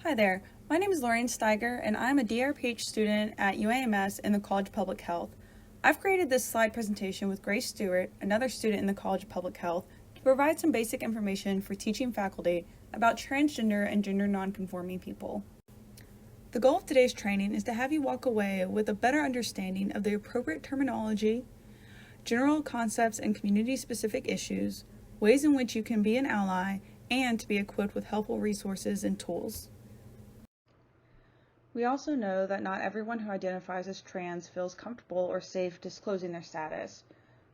Hi there, my name is Lorraine Stigar and I'm a DRPH student at UAMS in the College of Public Health. I've created this slide presentation with Grace Stewart, another student in the College of Public Health, to provide some basic information for teaching faculty about transgender and gender nonconforming people. The goal of today's training is to have you walk away with a better understanding of the appropriate terminology, general concepts and community-specific issues, ways in which you can be an ally, and to be equipped with helpful resources and tools. We also know that not everyone who identifies as trans feels comfortable or safe disclosing their status.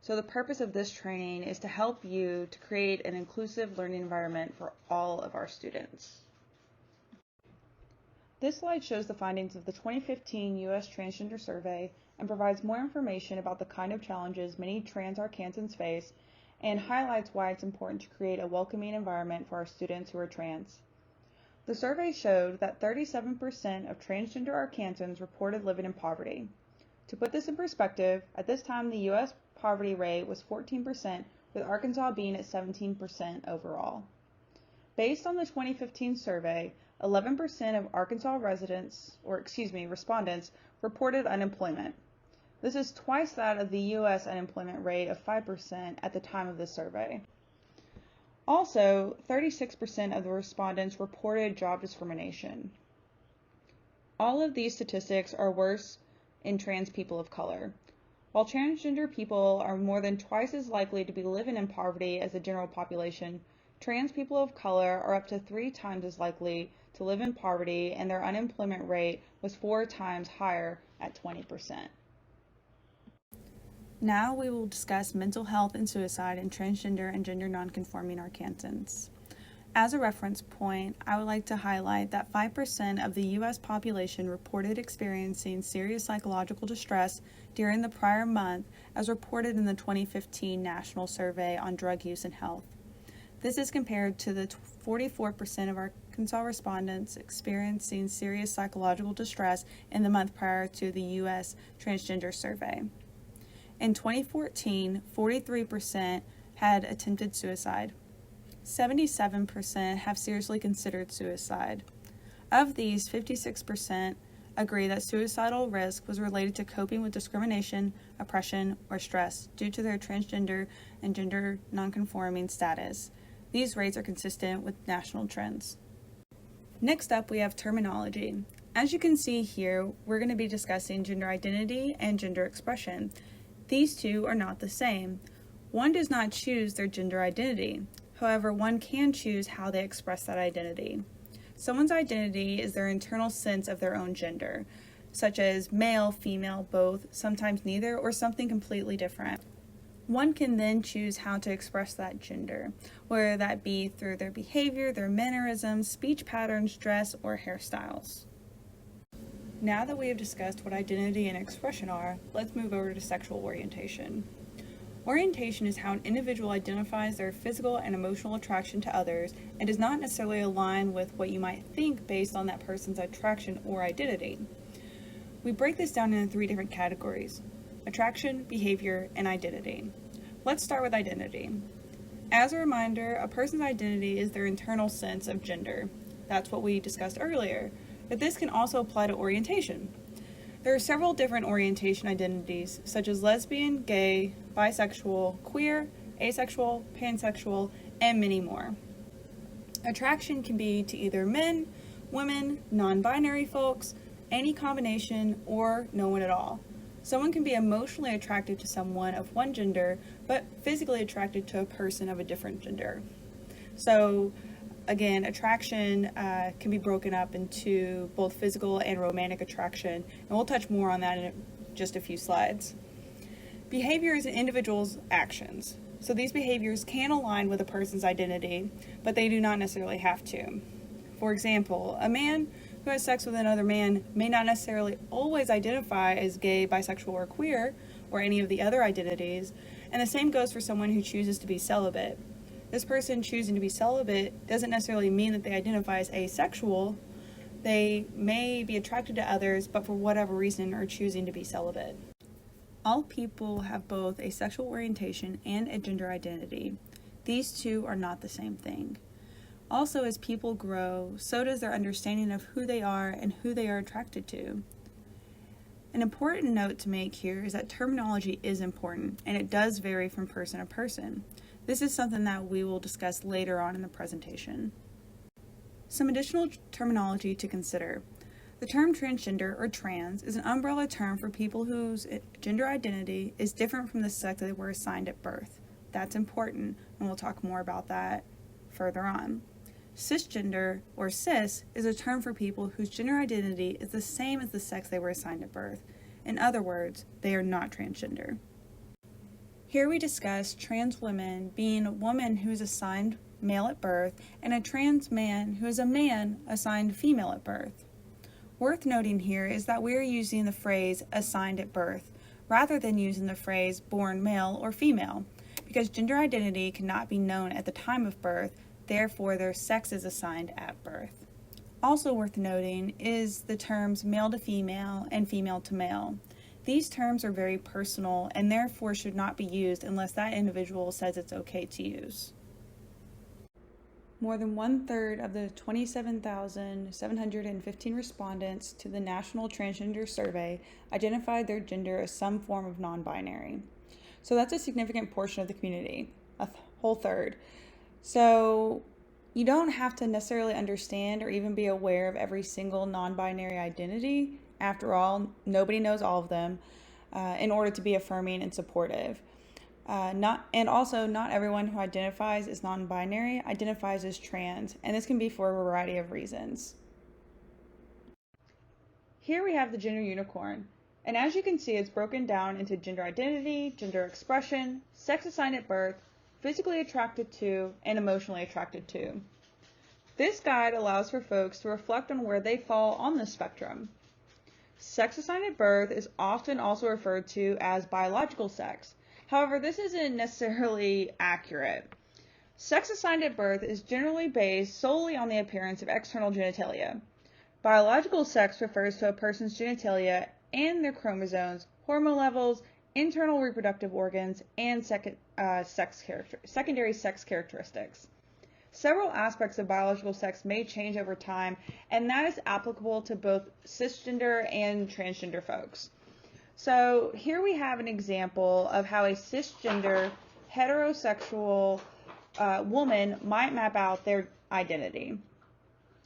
So the purpose of this training is to help you to create an inclusive learning environment for all of our students. This slide shows the findings of the 2015 U.S. Transgender Survey and provides more information about the kind of challenges many trans Arkansans face and highlights why it's important to create a welcoming environment for our students who are trans. The survey showed that 37% of transgender Arkansans reported living in poverty. To put this in perspective, at this time the U.S. poverty rate was 14%, with Arkansas being at 17% overall. Based on the 2015 survey, 11% of Arkansas respondents reported unemployment. This is twice that of the U.S. unemployment rate of 5% at the time of the survey. Also, 36% of the respondents reported job discrimination. All of these statistics are worse in trans people of color. While transgender people are more than twice as likely to be living in poverty as the general population, trans people of color are up to 3 times as likely to live in poverty, and their unemployment rate was 4 times higher at 20%. Now we will discuss mental health and suicide in transgender and gender nonconforming Arkansans. As a reference point, I would like to highlight that 5% of the U.S. population reported experiencing serious psychological distress during the prior month, as reported in the 2015 National Survey on Drug Use and Health. This is compared to the 44% of Arkansas respondents experiencing serious psychological distress in the month prior to the U.S. Transgender Survey. In 2014, 43% had attempted suicide. 77% have seriously considered suicide. Of these, 56% agree that suicidal risk was related to coping with discrimination, oppression, or stress due to their transgender and gender nonconforming status. These rates are consistent with national trends. Next up, we have terminology. As you can see here, we're going to be discussing gender identity and gender expression. These two are not the same. One does not choose their gender identity. However, one can choose how they express that identity. Someone's identity is their internal sense of their own gender, such as male, female, both, sometimes neither, or something completely different. One can then choose how to express that gender, whether that be through their behavior, their mannerisms, speech patterns, dress, or hairstyles. Now that we have discussed what identity and expression are, let's move over to sexual orientation. Orientation is how an individual identifies their physical and emotional attraction to others and does not necessarily align with what you might think based on that person's attraction or identity. We break this down into 3 different categories: attraction, behavior, and identity. Let's start with identity. As a reminder, a person's identity is their internal sense of gender. That's what we discussed earlier. But this can also apply to orientation. There are several different orientation identities, such as lesbian, gay, bisexual, queer, asexual, pansexual, and many more. Attraction can be to either men, women, non-binary folks, any combination, or no one at all. Someone can be emotionally attracted to someone of one gender, but physically attracted to a person of a different gender. So, again, attraction can be broken up into both physical and romantic attraction, and we'll touch more on that in just a few slides. Behavior is an individual's actions. So these behaviors can align with a person's identity, but they do not necessarily have to. For example, a man who has sex with another man may not necessarily always identify as gay, bisexual, or queer, or any of the other identities, and the same goes for someone who chooses to be celibate. This person choosing to be celibate doesn't necessarily mean that they identify as asexual. They may be attracted to others, but for whatever reason are choosing to be celibate. All people have both a sexual orientation and a gender identity. These two are not the same thing. Also, as people grow, so does their understanding of who they are and who they are attracted to. An important note to make here is that terminology is important, and it does vary from person to person. This is something that we will discuss later on in the presentation. Some additional terminology to consider. The term transgender or trans is an umbrella term for people whose gender identity is different from the sex that they were assigned at birth. That's important, and we'll talk more about that further on. Cisgender or cis is a term for people whose gender identity is the same as the sex they were assigned at birth. In other words, they are not transgender. Here we discuss trans women being a woman who is assigned male at birth and a trans man who is a man assigned female at birth. Worth noting here is that we are using the phrase assigned at birth rather than using the phrase born male or female, because gender identity cannot be known at the time of birth, therefore their sex is assigned at birth. Also worth noting is the terms male to female and female to male. These terms are very personal and therefore should not be used unless that individual says it's okay to use. More than 1/3 of the 27,715 respondents to the National Transgender Survey identified their gender as some form of non-binary. So that's a significant portion of the community, a whole third. So you don't have to necessarily understand or even be aware of every single non-binary identity. After all, nobody knows all of them in order to be affirming and supportive. Not everyone who identifies as non-binary identifies as trans, and this can be for a variety of reasons. Here we have the gender unicorn, and as you can see, it's broken down into gender identity, gender expression, sex assigned at birth, physically attracted to, and emotionally attracted to. This guide allows for folks to reflect on where they fall on this spectrum. Sex assigned at birth is often also referred to as biological sex. However, this isn't necessarily accurate. Sex assigned at birth is generally based solely on the appearance of external genitalia. Biological sex refers to a person's genitalia and their chromosomes, hormone levels, internal reproductive organs, and secondary sex characteristics. Several aspects of biological sex may change over time, and that is applicable to both cisgender and transgender folks. So here we have an example of how a cisgender heterosexual woman might map out their identity.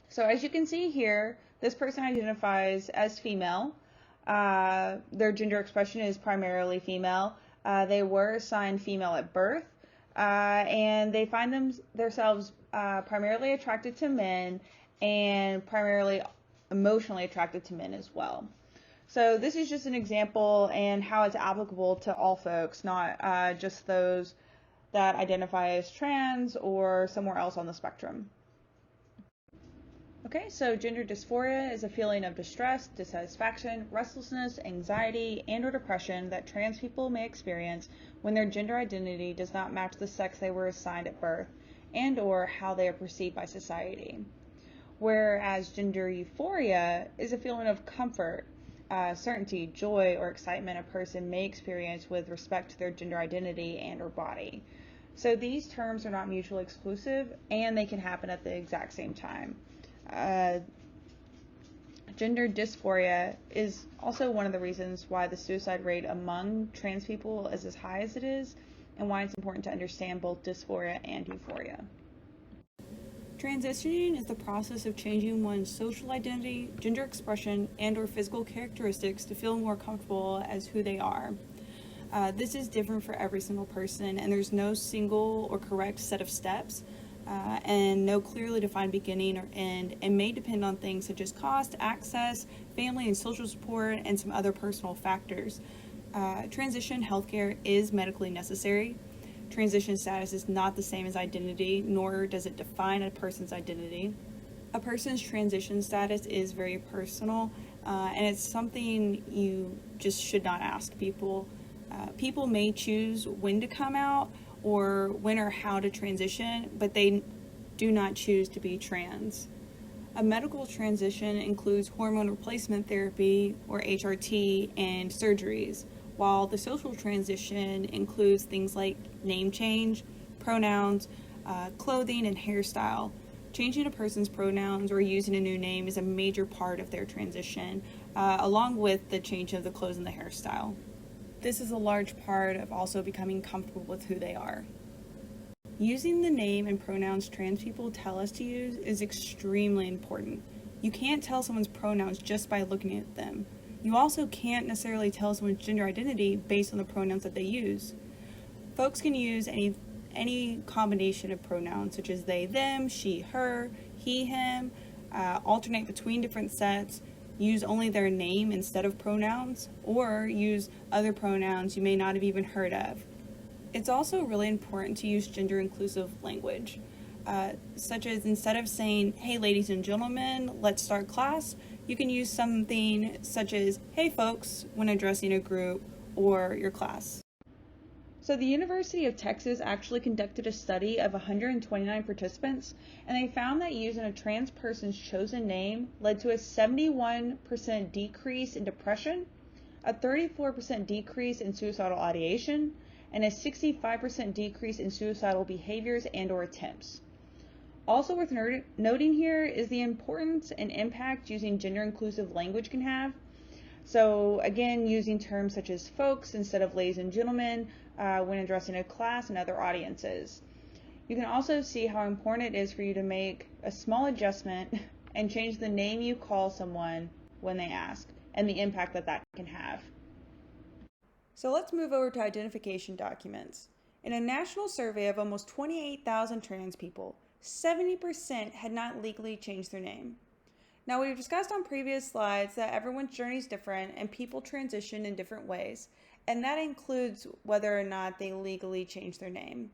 So as you can see here, this person identifies as female. Their gender expression is primarily female. They were assigned female at birth, and they find themselves primarily attracted to men and primarily emotionally attracted to men as well. So this is just an example and how it's applicable to all folks, not just those that identify as trans or somewhere else on the spectrum. Okay, so gender dysphoria is a feeling of distress, dissatisfaction, restlessness, anxiety, and/or depression that trans people may experience when their gender identity does not match the sex they were assigned at birth and/or how they are perceived by society. Whereas gender euphoria is a feeling of comfort, certainty, joy, or excitement a person may experience with respect to their gender identity and/or body. So these terms are not mutually exclusive, and they can happen at the exact same time. Gender dysphoria is also one of the reasons why the suicide rate among trans people is as high as it is, and why it's important to understand both dysphoria and euphoria. Transitioning is the process of changing one's social identity, gender expression, and/or physical characteristics to feel more comfortable as who they are. This is different for every single person, and there's no single or correct set of steps, and no clearly defined beginning or end, and may depend on things such as cost, access, family and social support, and some other personal factors. Transition healthcare is medically necessary. Transition status is not the same as identity, nor does it define a person's identity. A person's transition status is very personal, and it's something you just should not ask people. People may choose when to come out or when or how to transition, but they do not choose to be trans. A medical transition includes hormone replacement therapy, or HRT, and surgeries, while the social transition includes things like name change, pronouns, clothing, and hairstyle. Changing a person's pronouns or using a new name is a major part of their transition, along with the change of the clothes and the hairstyle. This is a large part of also becoming comfortable with who they are. Using the name and pronouns trans people tell us to use is extremely important. You can't tell someone's pronouns just by looking at them. You also can't necessarily tell someone's gender identity based on the pronouns that they use. Folks can use any combination of pronouns, such as they, them, she, her, he, him, alternate between different sets, use only their name instead of pronouns, or use other pronouns you may not have even heard of. It's also really important to use gender-inclusive language, such as instead of saying, "Hey ladies and gentlemen, let's start class," you can use something such as, "Hey folks," when addressing a group or your class. So the University of Texas actually conducted a study of 129 participants, and they found that using a trans person's chosen name led to a 71% decrease in depression, a 34% decrease in suicidal ideation, and a 65% decrease in suicidal behaviors and or attempts. Also worth noting here is the importance and impact using gender-inclusive language can have. So again, using terms such as folks instead of ladies and gentlemen when addressing a class and other audiences. You can also see how important it is for you to make a small adjustment and change the name you call someone when they ask, and the impact that that can have. So let's move over to identification documents. In a national survey of almost 28,000 trans people, 70% had not legally changed their name. Now, we've discussed on previous slides that everyone's journey is different and people transition in different ways, and that includes whether or not they legally change their name.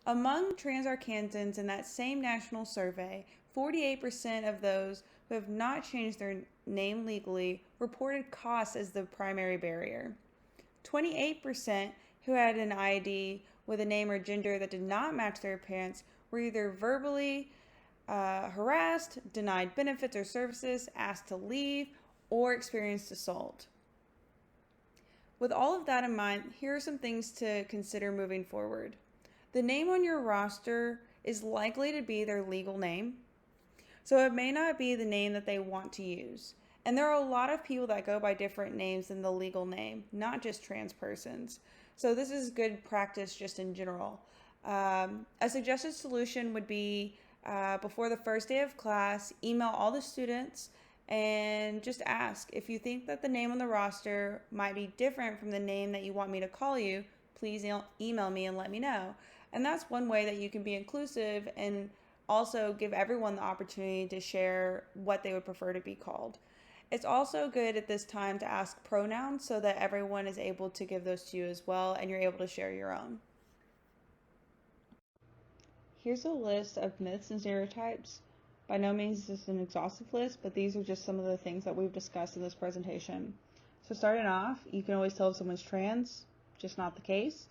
Among trans Arkansans in that same national survey, 48% of those who have not changed their name legally reported costs as the primary barrier. 28% who had an ID with a name or gender that did not match their appearance were either verbally harassed, denied benefits or services, asked to leave, or experienced assault. With all of that in mind, here are some things to consider moving forward. The name on your roster is likely to be their legal name, so it may not be the name that they want to use. And there are a lot of people that go by different names than the legal name, not just trans persons. So this is good practice just in general. A suggested solution would be before the first day of class, email all the students and just ask, if you think that the name on the roster might be different from the name that you want me to call you, please email me and let me know. And that's one way that you can be inclusive and also give everyone the opportunity to share what they would prefer to be called. It's also good at this time to ask pronouns so that everyone is able to give those to you as well and you're able to share your own. Here's a list of myths and stereotypes. By no means is this an exhaustive list, but these are just some of the things that we've discussed in this presentation. So starting off, you can always tell if someone's trans, just not the case.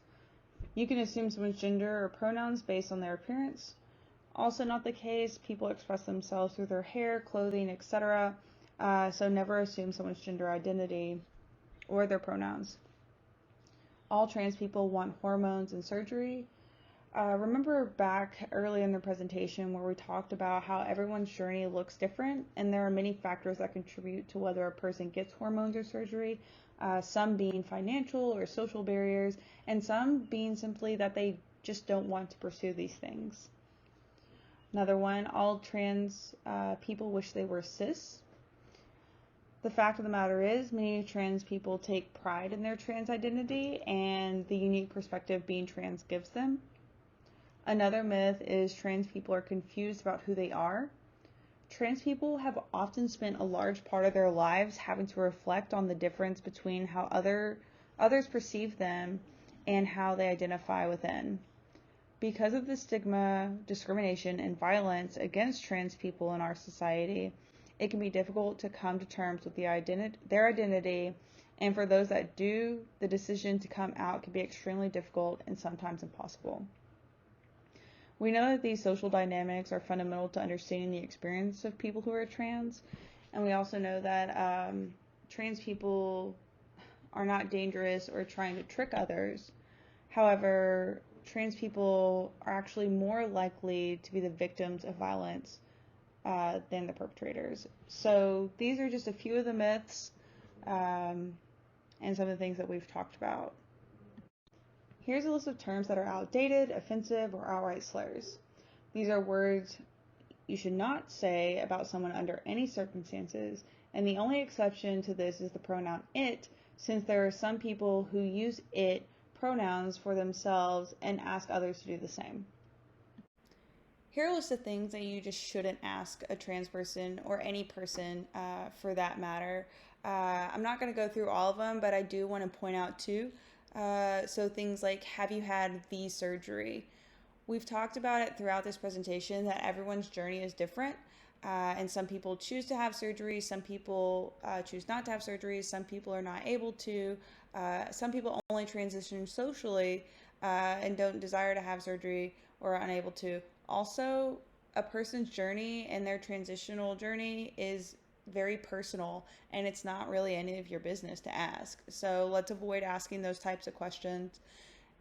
You can assume someone's gender or pronouns based on their appearance. Also not the case, people express themselves through their hair, clothing, etc. So never assume someone's gender identity or their pronouns. All trans people want hormones and surgery. Remember back early in the presentation where we talked about how everyone's journey looks different and there are many factors that contribute to whether a person gets hormones or surgery, some being financial or social barriers, and some being simply that they just don't want to pursue these things. Another one, all trans people wish they were cis. The fact of the matter is, many trans people take pride in their trans identity and the unique perspective being trans gives them. Another myth is trans people are confused about who they are. Trans people have often spent a large part of their lives having to reflect on the difference between how others perceive them and how they identify within. Because of the stigma, discrimination, and violence against trans people in our society, it can be difficult to come to terms with their identity, and for those that do, the decision to come out can be extremely difficult and sometimes impossible. We know that these social dynamics are fundamental to understanding the experience of people who are trans, and we also know that trans people are not dangerous or trying to trick others. However, trans people are actually more likely to be the victims of violence than the perpetrators. So these are just a few of the myths and some of the things that we've talked about. Here's a list of terms that are outdated, offensive, or outright slurs. These are words you should not say about someone under any circumstances, and the only exception to this is the pronoun it, since there are some people who use it pronouns for themselves and ask others to do the same. Here are a list of things that you just shouldn't ask a trans person or any person for that matter. I'm not going to go through all of them, but I do want to point out two. So things like, have you had the surgery? We've talked about it throughout this presentation that everyone's journey is different. And some people choose to have surgery, some people choose not to have surgery, some people are not able to, some people only transition socially and don't desire to have surgery or are unable to. Also, a person's journey and their transitional journey is very personal, and it's not really any of your business to ask. So let's avoid asking those types of questions.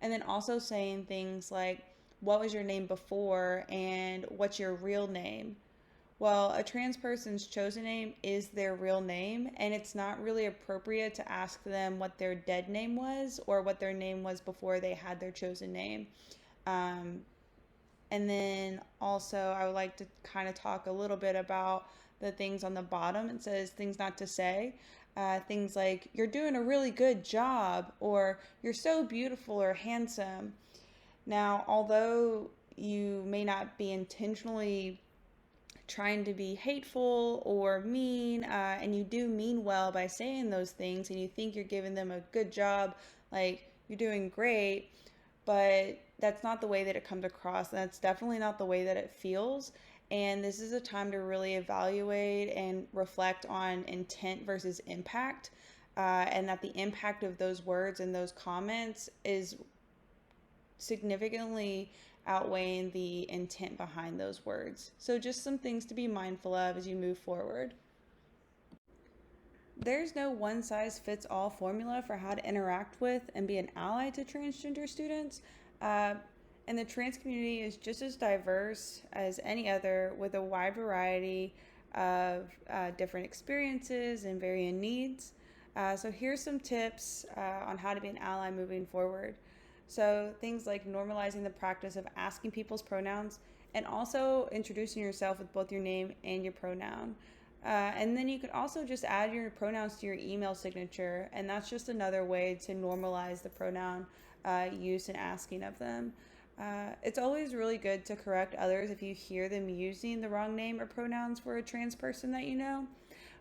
And then also saying things like, what was your name before and what's your real name? Well, a trans person's chosen name is their real name, and it's not really appropriate to ask them what their dead name was or what their name was before they had their chosen name. And then also I would like to kind of talk a little bit about the things on the bottom. It says things not to say. Things like, you're doing a really good job, or you're so beautiful or handsome. Now, although you may not be intentionally trying to be hateful or mean, and you do mean well by saying those things, and you think you're giving them a good job, like you're doing great, but that's not the way that it comes across, and that's definitely not the way that it feels. And this is a time to really evaluate and reflect on intent versus impact, and that the impact of those words and those comments is significantly outweighing the intent behind those words. So just some things to be mindful of as you move forward. There's no one-size-fits-all formula for how to interact with and be an ally to transgender students. And the trans community is just as diverse as any other, with a wide variety of different experiences and varying needs. So here's some tips on how to be an ally moving forward. So things like normalizing the practice of asking people's pronouns, and also introducing yourself with both your name and your pronoun. And then you could also just add your pronouns to your email signature, and that's just another way to normalize the pronoun use and asking of them. It's always really good to correct others if you hear them using the wrong name or pronouns for a trans person that you know,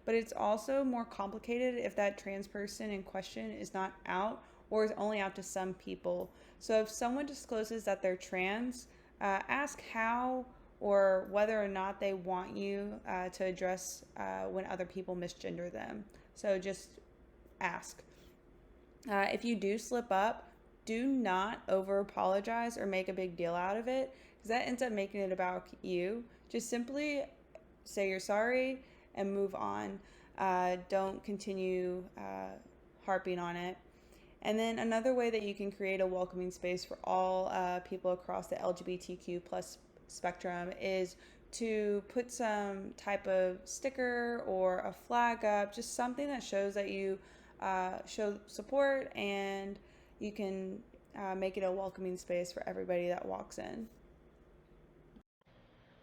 but it's also more complicated if that trans person in question is not out or is only out to some people. So if someone discloses that they're trans, ask how or whether or not they want you to address when other people misgender them. So just ask. If you do slip up, do not over apologize or make a big deal out of it, because that ends up making it about you. Just simply say you're sorry and move on. Don't continue harping on it. And then another way that you can create a welcoming space for all people across the LGBTQ plus spectrum is to put some type of sticker or a flag up, just something that shows that you show support, and you can make it a welcoming space for everybody that walks in.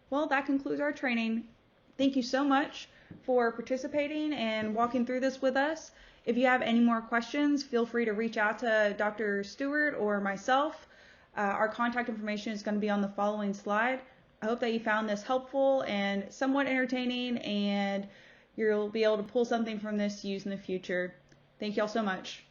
Well, that concludes our training. Thank you so much for participating and walking through this with us. If you have any more questions, feel free to reach out to Dr. Stewart or myself. Our contact information is going to be on the following slide. I hope that you found this helpful and somewhat entertaining, and you'll be able to pull something from this to use in the future. Thank you all so much.